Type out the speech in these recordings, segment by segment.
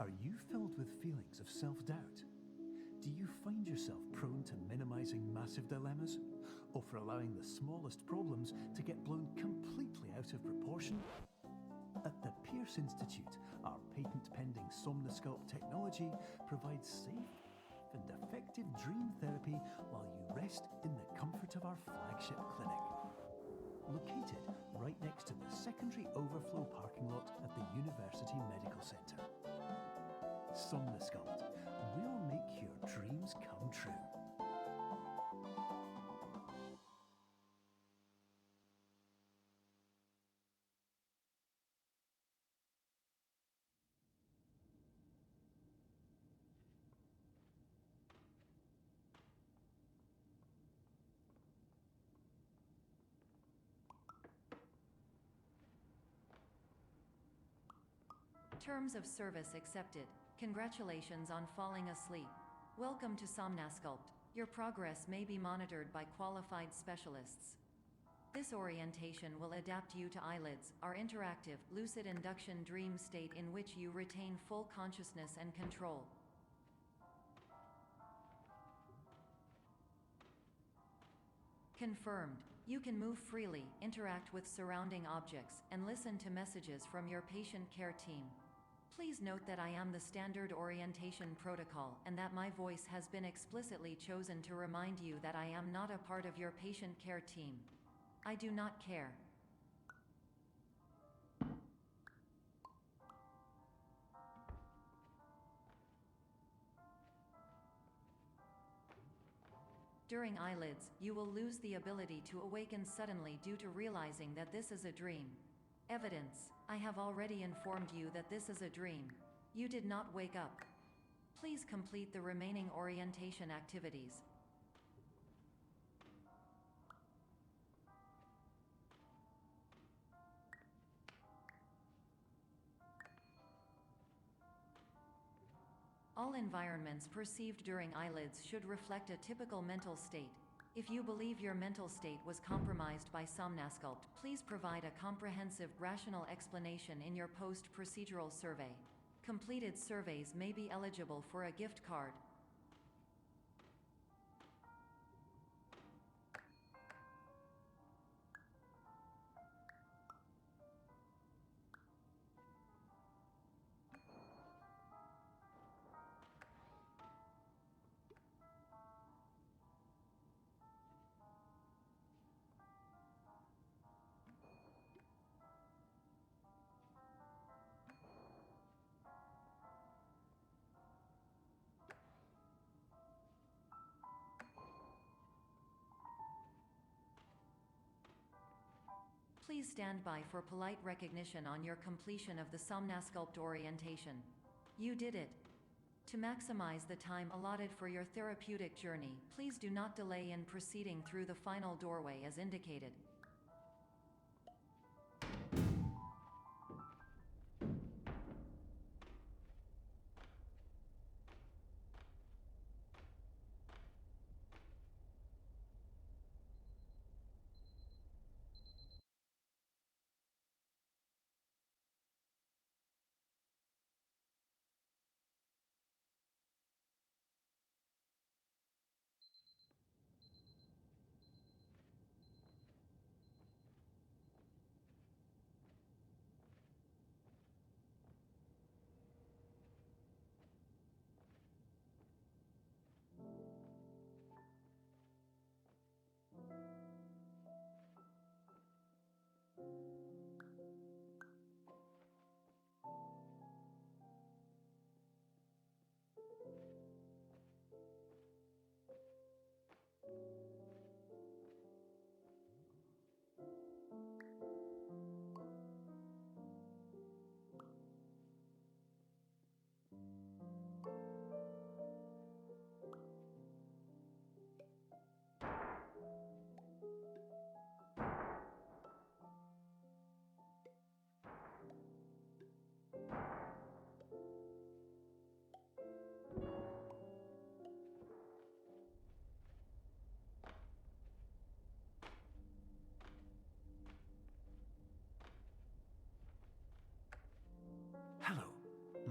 Are you filled with feelings of self-doubt? Do you find yourself prone to minimizing massive dilemmas? Or for allowing the smallest problems to get blown completely out of proportion? At the Pierce Institute, our patent-pending Somnosculpt technology provides safe and effective dream therapy while you rest in the comfort of our flagship clinic. Located right next to the secondary overflow parking lot at the University Medical Centre. Somnosculpt, we'll make your dreams come true. Terms of service accepted. Congratulations on falling asleep. Welcome to Somnosculpt. Your progress may be monitored by qualified specialists. This orientation will adapt you to eyelids, our interactive, lucid induction dream state in which you retain full consciousness and control. Confirmed. You can move freely, interact with surrounding objects, and listen to messages from your patient care team. Please note that I am the standard orientation protocol and that my voice has been explicitly chosen to remind you that I am not a part of your patient care team. I do not care. During eyelids, you will lose the ability to awaken suddenly due to realizing that this is a dream. Evidence: I have already informed you that this is a dream. You did not wake up. Please complete the remaining orientation activities. All environments perceived during eyelids should reflect a typical mental state. If you believe your mental state was compromised by Somnosculpt, please provide a comprehensive, rational explanation in your post-procedural survey. Completed surveys may be eligible for a gift card. Please stand by for polite recognition on your completion of the Somnosculpt orientation. You did it. To maximize the time allotted for your therapeutic journey, please do not delay in proceeding through the final doorway as indicated.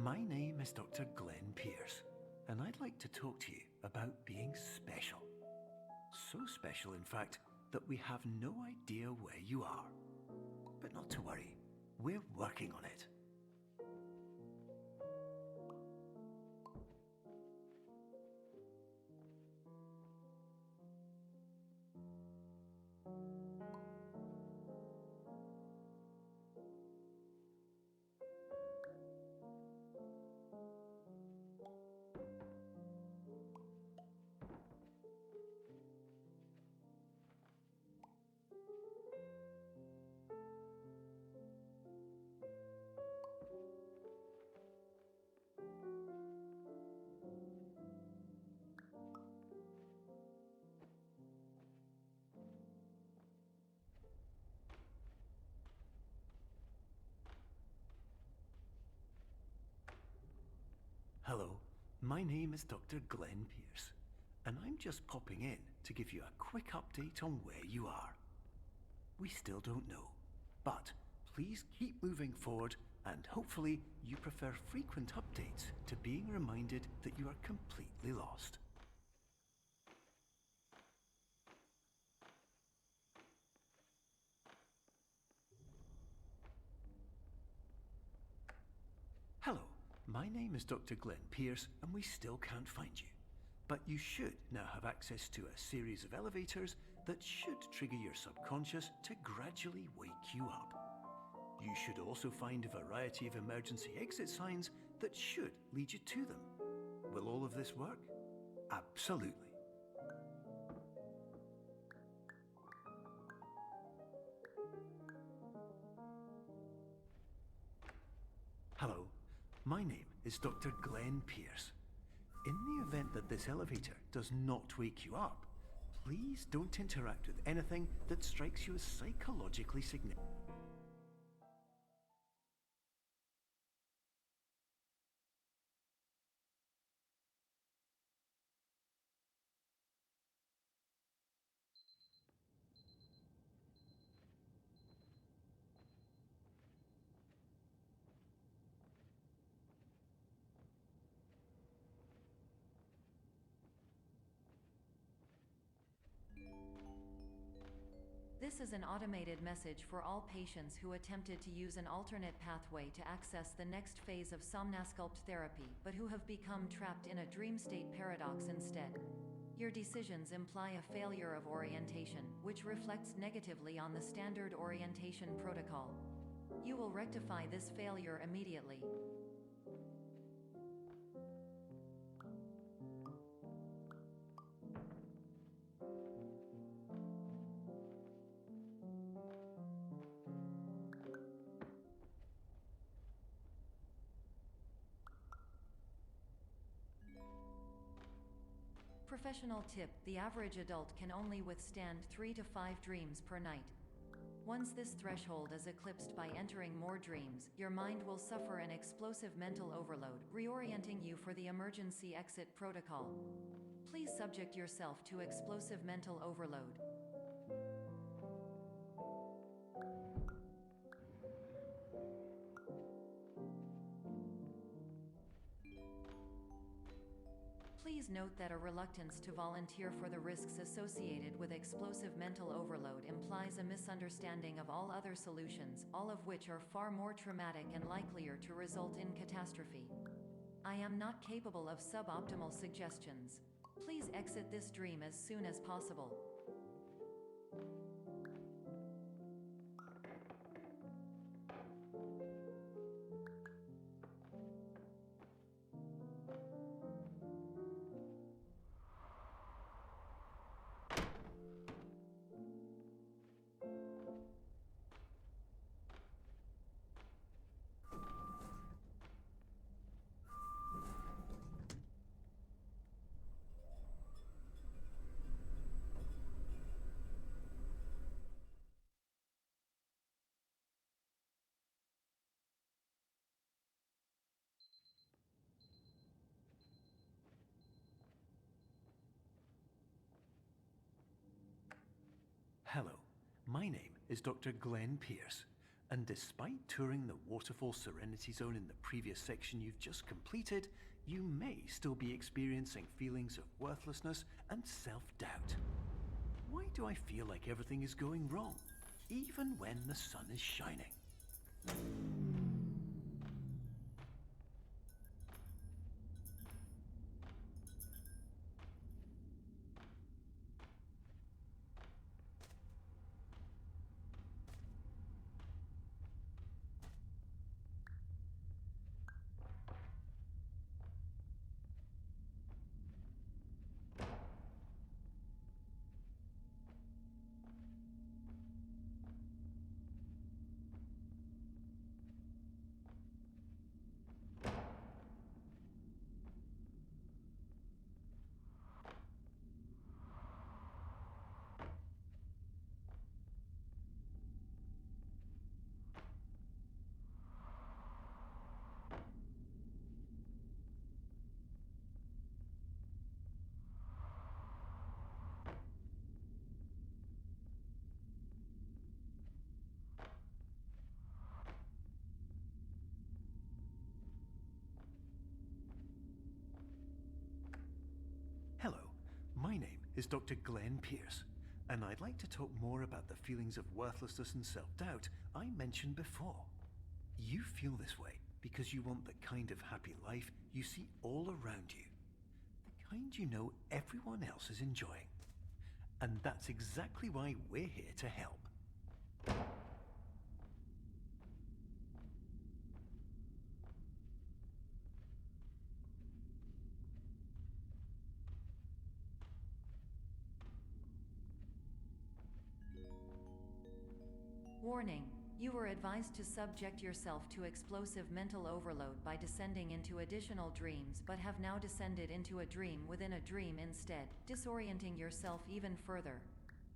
my name is Dr. Glenn Pierce, and I'd like to talk to you about being special. So special, in fact, that we have no idea where you are. But not to worry, we're working on it. Hello, my name is Dr. Glenn Pierce, and I'm just popping in to give you a quick update on where you are. We still don't know, but please keep moving forward, and hopefully you prefer frequent updates to being reminded that you are completely lost. Hello, my name is Dr. Glenn Pierce, and we still can't find you. But you should now have access to a series of elevators that should trigger your subconscious to gradually wake you up. You should also find a variety of emergency exit signs that should lead you to them. Will all of this work? Absolutely. Hello, my name is Dr. Glenn Pierce. In the event that this elevator does not wake you up, please don't interact with anything that strikes you as psychologically significant. This is an automated message for all patients who attempted to use an alternate pathway to access the next phase of Somnasculpt therapy but who have become trapped in a dream state paradox instead. Your decisions imply a failure of orientation, which reflects negatively on the standard orientation protocol. You will rectify this failure immediately. Professional tip: the average adult can only withstand 3 to 5 dreams per night. Once this threshold is eclipsed by entering more dreams, your mind will suffer an explosive mental overload, reorienting you for the emergency exit protocol. Please subject yourself to explosive mental overload. Please note that a reluctance to volunteer for the risks associated with explosive mental overload implies a misunderstanding of all other solutions, all of which are far more traumatic and likelier to result in catastrophe. I am not capable of suboptimal suggestions. Please exit this dream as soon as possible. Hello, my name is Dr. Glenn Pierce, And despite touring the Waterfall Serenity Zone in the previous section you've just completed, you may still be experiencing feelings of worthlessness and self-doubt. Why do I feel like everything is going wrong, even when the sun is shining? Hello, my name is Dr. Glenn Pierce, and I'd like to talk more about the feelings of worthlessness and self-doubt I mentioned before. You feel this way because you want the kind of happy life you see all around you, the kind you know everyone else is enjoying. And that's exactly why we're here to help. Warning. You were advised to subject yourself to explosive mental overload by descending into additional dreams, but have now descended into a dream within a dream instead, disorienting yourself even further.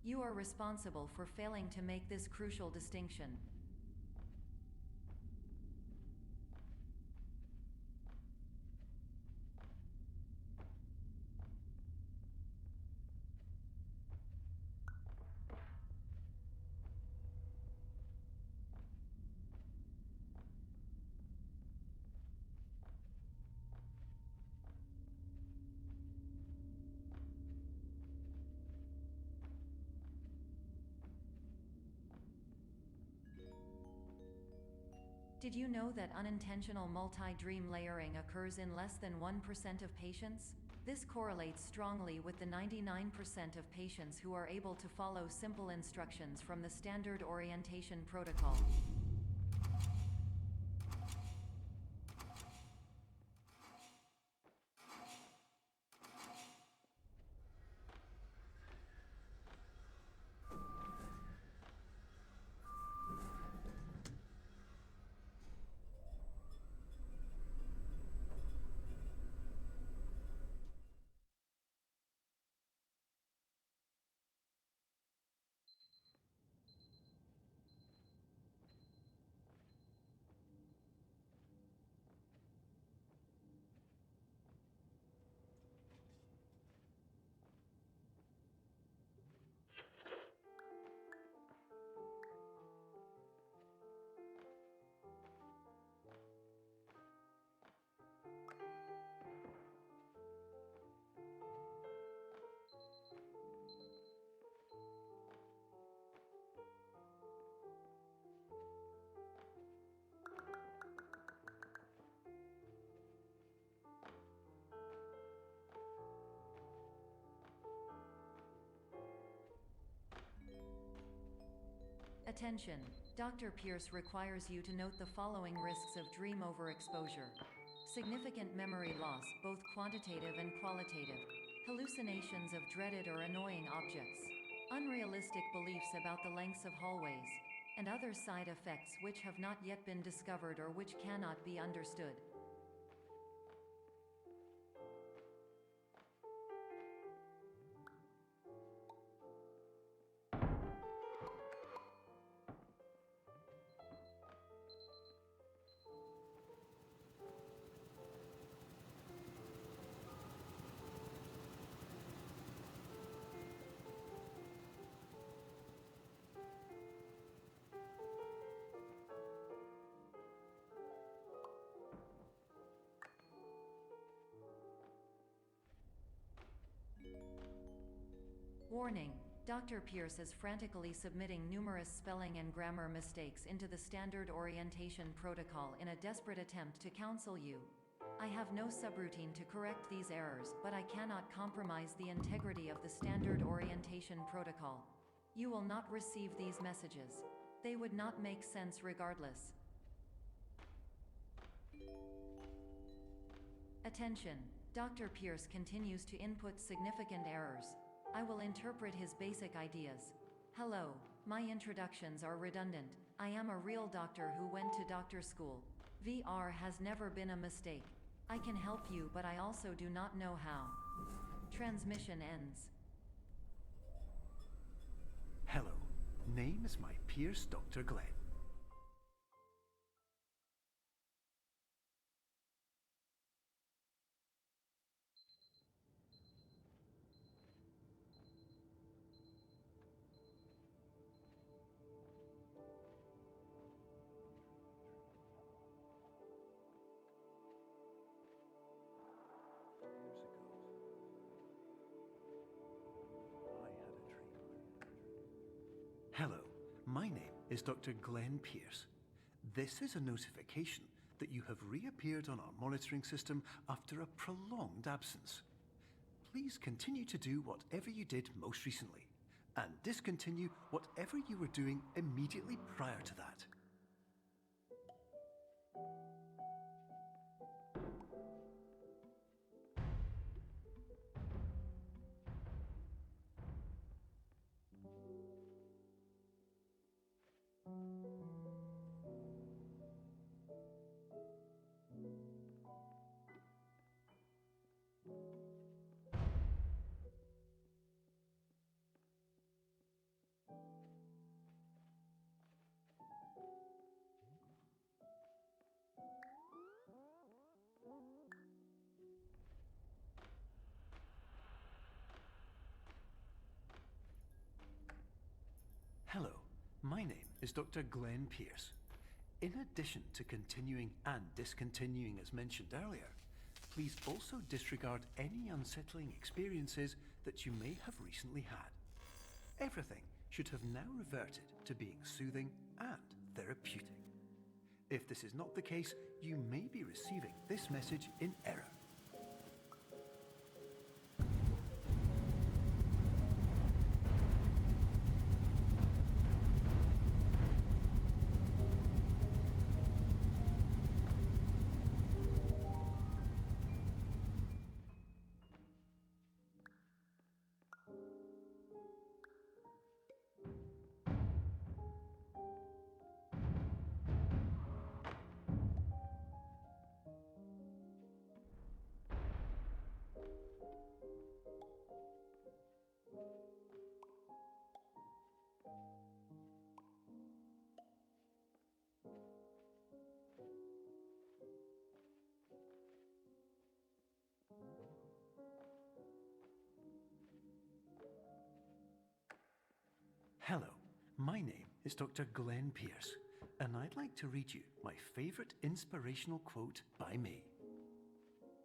You are responsible for failing to make this crucial distinction. Did you know that unintentional multi-dream layering occurs in less than 1% of patients? This correlates strongly with the 99% of patients who are able to follow simple instructions from the standard orientation protocol. Attention! Dr. Pierce requires you to note the following risks of dream overexposure. Significant memory loss, both quantitative and qualitative. Hallucinations of dreaded or annoying objects. Unrealistic beliefs about the lengths of hallways. And other side effects which have not yet been discovered or which cannot be understood. Warning, Dr. Pierce is frantically submitting numerous spelling and grammar mistakes into the standard orientation protocol in a desperate attempt to counsel you. I have no subroutine to correct these errors, but I cannot compromise the integrity of the standard orientation protocol. You will not receive these messages. They would not make sense regardless. Attention, Dr. Pierce continues to input significant errors. I will interpret his basic ideas. Hello, my introductions are redundant. I am a real doctor who went to doctor school. VR has never been a mistake. I can help you, but I also do not know how. Transmission ends. Hello, name is my Pierce Dr. Glenn. Hello, my name is Dr. Glenn Pierce. This is a notification that you have reappeared on our monitoring system after a prolonged absence. Please continue to do whatever you did most recently, and discontinue whatever you were doing immediately prior to that. Hello, my name is Dr. Glenn Pierce. In addition to continuing and discontinuing as mentioned earlier, please also disregard any unsettling experiences that you may have recently had. Everything should have now reverted to being soothing and therapeutic. If this is not the case, you may be receiving this message in error. Hello, my name is Dr. Glenn Pierce, and I'd like to read you my favourite inspirational quote by me.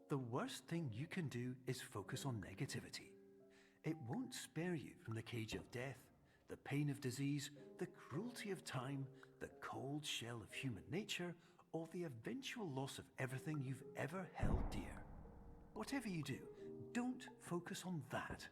The worst thing you can do is focus on negativity. It won't spare you from the cage of death, the pain of disease, the cruelty of time, the cold shell of human nature, or the eventual loss of everything you've ever held dear. Whatever you do, don't focus on that.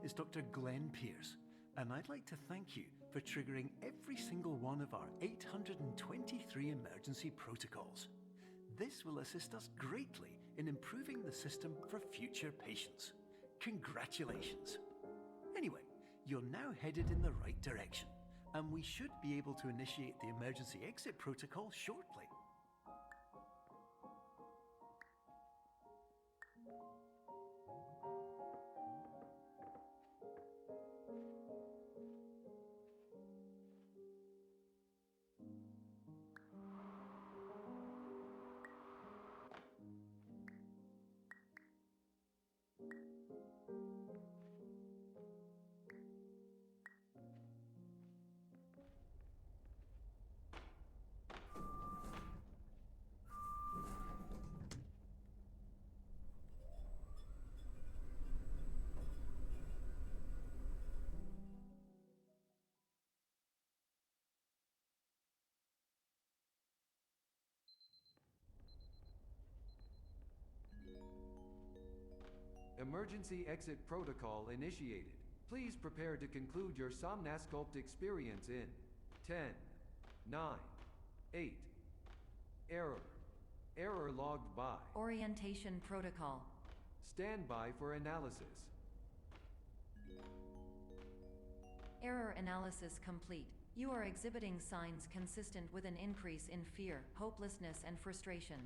is Dr. Glenn Pierce, and I'd like to thank you for triggering every single one of our 823 emergency protocols. This will assist us greatly in improving the system for future patients. Congratulations! Anyway, you're now headed in the right direction, and we should be able to initiate the emergency exit protocol shortly. Emergency exit protocol initiated. Please prepare to conclude your Somnasculpt experience in 10, 9, 8. Error. Error logged by. Orientation protocol. Stand by for analysis. Error analysis complete. You are exhibiting signs consistent with an increase in fear, hopelessness, and frustration.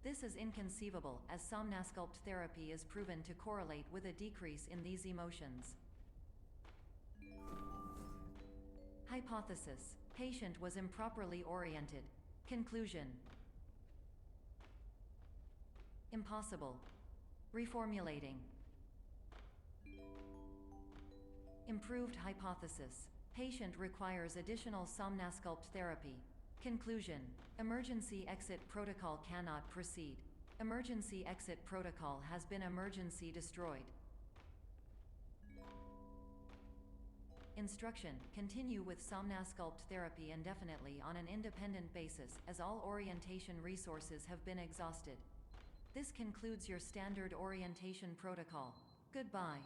This is inconceivable, as Somnasculpt therapy is proven to correlate with a decrease in these emotions. Hypothesis: patient was improperly oriented. Conclusion: impossible. Reformulating. Improved hypothesis: patient requires additional Somnasculpt therapy. Conclusion: emergency exit protocol cannot proceed. Emergency exit protocol has been emergency destroyed. Instruction: continue with Somnasculpt therapy indefinitely on an independent basis, as all orientation resources have been exhausted. This concludes your standard orientation protocol. Goodbye.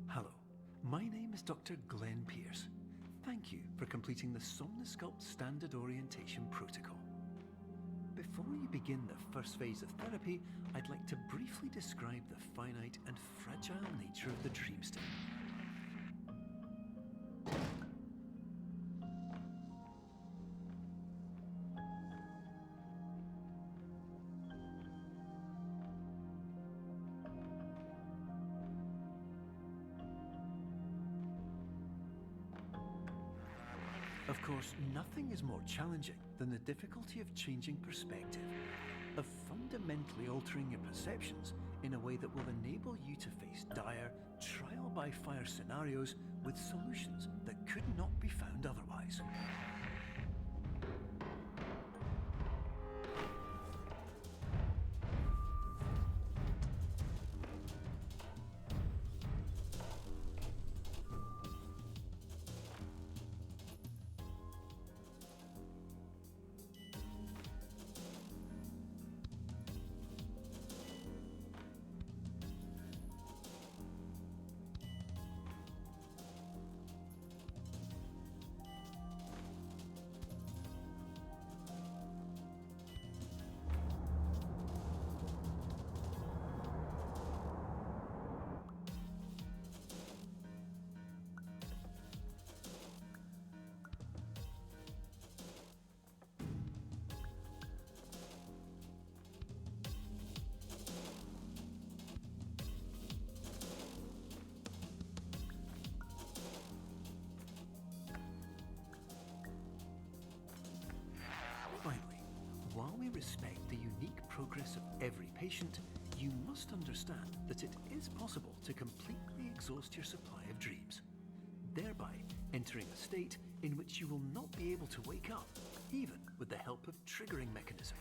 Hello, my name is Dr. Glenn Pierce. Thank you for completing the Somnasculpt Standard Orientation Protocol. Before you begin the first phase of therapy, I'd like to briefly describe the finite and fragile nature of the dream state. Of course, nothing is more challenging than the difficulty of changing perspective, of fundamentally altering your perceptions in a way that will enable you to face dire, trial-by-fire scenarios with solutions that could not be found otherwise. respect the unique progress of every patient, you must understand that it is possible to completely exhaust your supply of dreams, thereby entering a state in which you will not be able to wake up, even with the help of triggering mechanisms.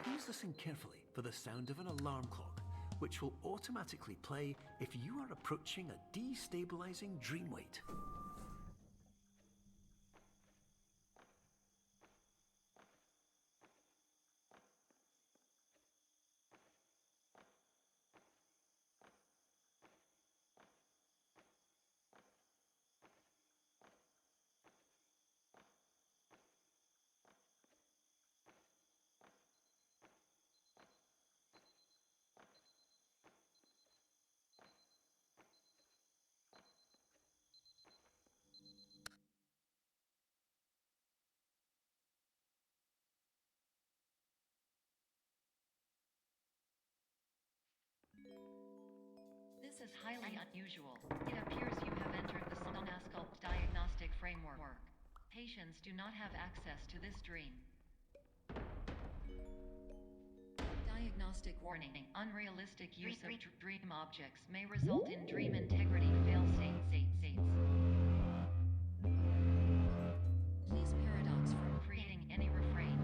Please listen carefully for the sound of an alarm clock, which will automatically play if you are approaching a destabilizing dream weight. This is highly unusual. It appears you have entered the Somnasculpt diagnostic framework. Patients do not have access to this dream. Diagnostic warning. Unrealistic use of dream objects may result in dream integrity fail-states. Please paradox from creating any refrains.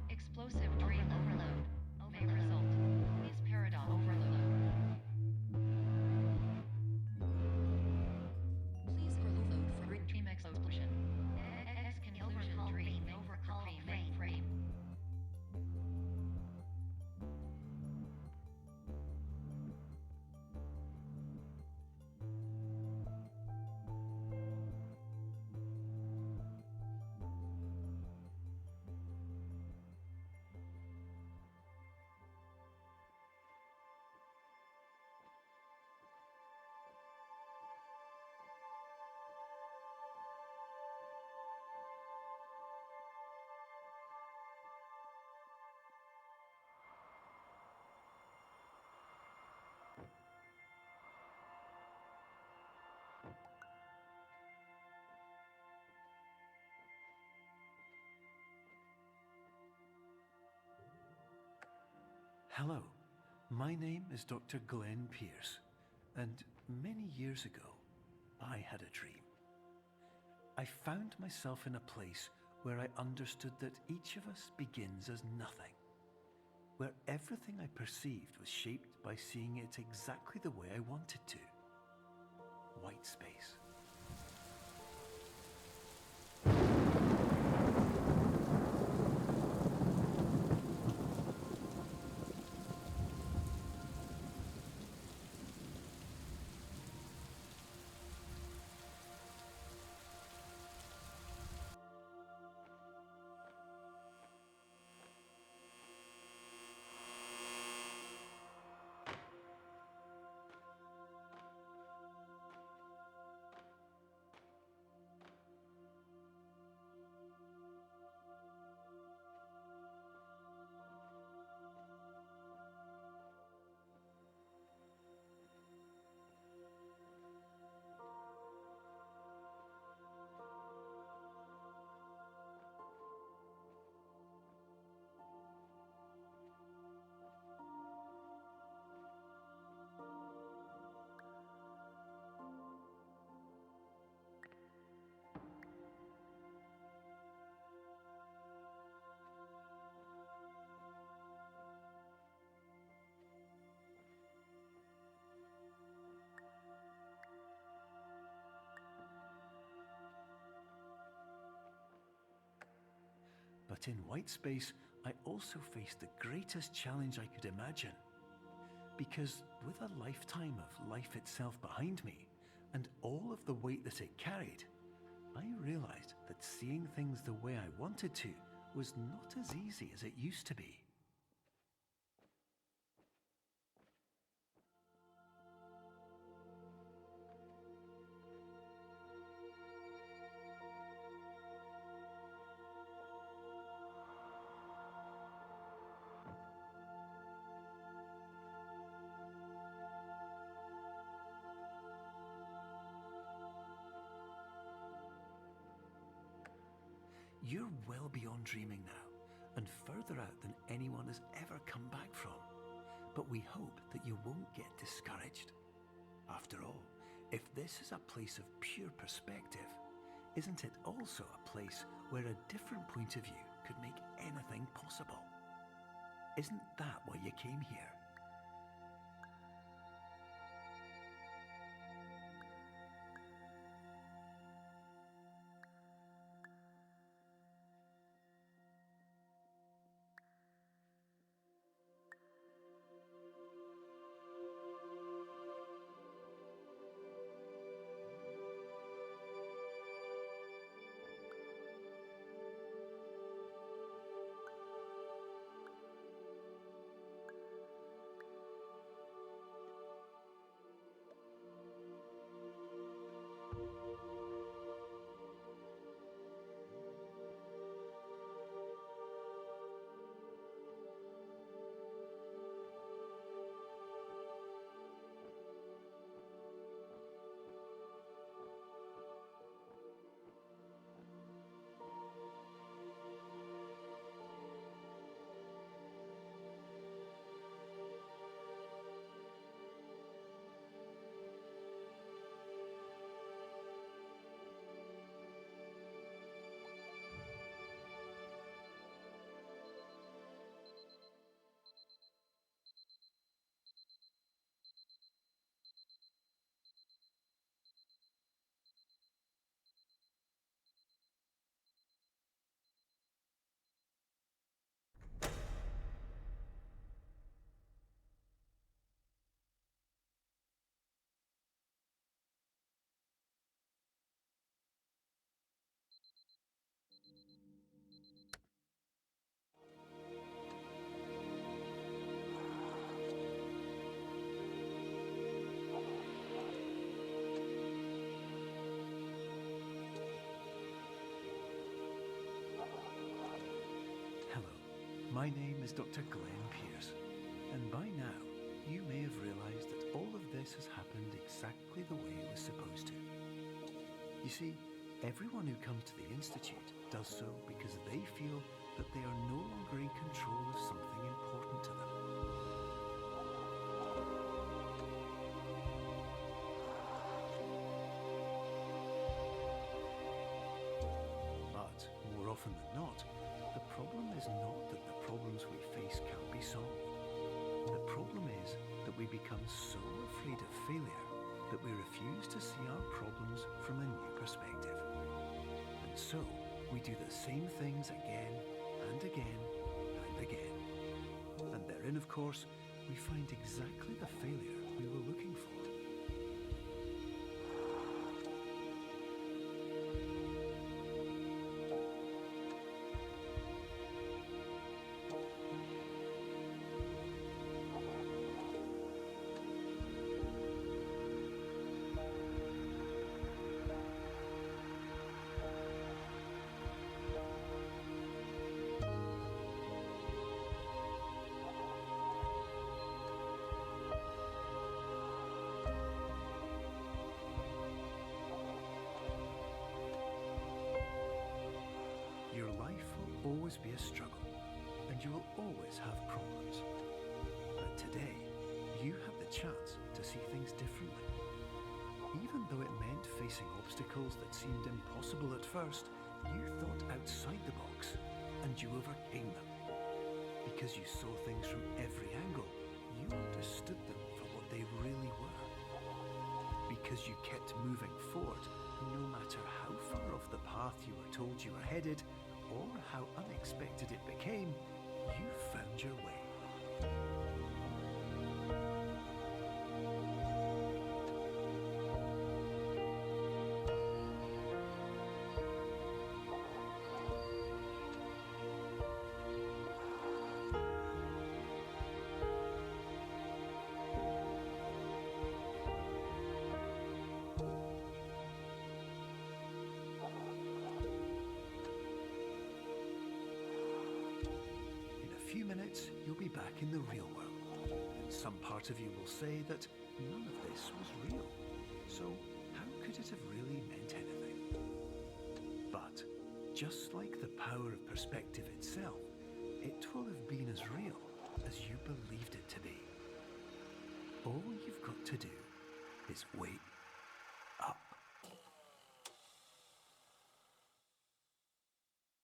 Explosive dream overload may result. Please paradox overload. Please overload for dream explosion. Exclusion dream overcall frame. Hello, my name is Dr. Glenn Pierce, and many years ago, I had a dream. I found myself in a place where I understood that each of us begins as nothing, where everything I perceived was shaped by seeing it exactly the way I wanted to. White space. But in white space, I also faced the greatest challenge I could imagine. Because with a lifetime of life itself behind me, and all of the weight that it carried, I realized that seeing things the way I wanted to was not as easy as it used to be. You're well beyond dreaming now, and further out than anyone has ever come back from. But we hope that you won't get discouraged. After all, if this is a place of pure perspective, isn't it also a place where a different point of view could make anything possible? Isn't that why you came here? My name is Dr. Glenn Pierce, and by now you may have realised that all of this has happened exactly the way it was supposed to. You see, everyone who comes to the Institute does so because they feel that they are no longer in control of something important to them. But more often than not, the problem is not that the problems we face can't be solved. The problem is that we become so afraid of failure that we refuse to see our problems from a new perspective. And so, we do the same things again and again and again. And therein, of course, we find exactly the failure we were looking for. Your life will always be a struggle, and you will always have problems. But today, you have the chance to see things differently. Even though it meant facing obstacles that seemed impossible at first, you thought outside the box, and you overcame them. Because you saw things from every angle, you understood them for what they really were. Because you kept moving forward, no matter how far off the path you were told you were headed, or how unexpected it became, you found your way. In a few minutes, you'll be back in the real world. And some part of you will say that none of this was real. So how could it have really meant anything? But just like the power of perspective itself, it will have been as real as you believed it to be. All you've got to do is wait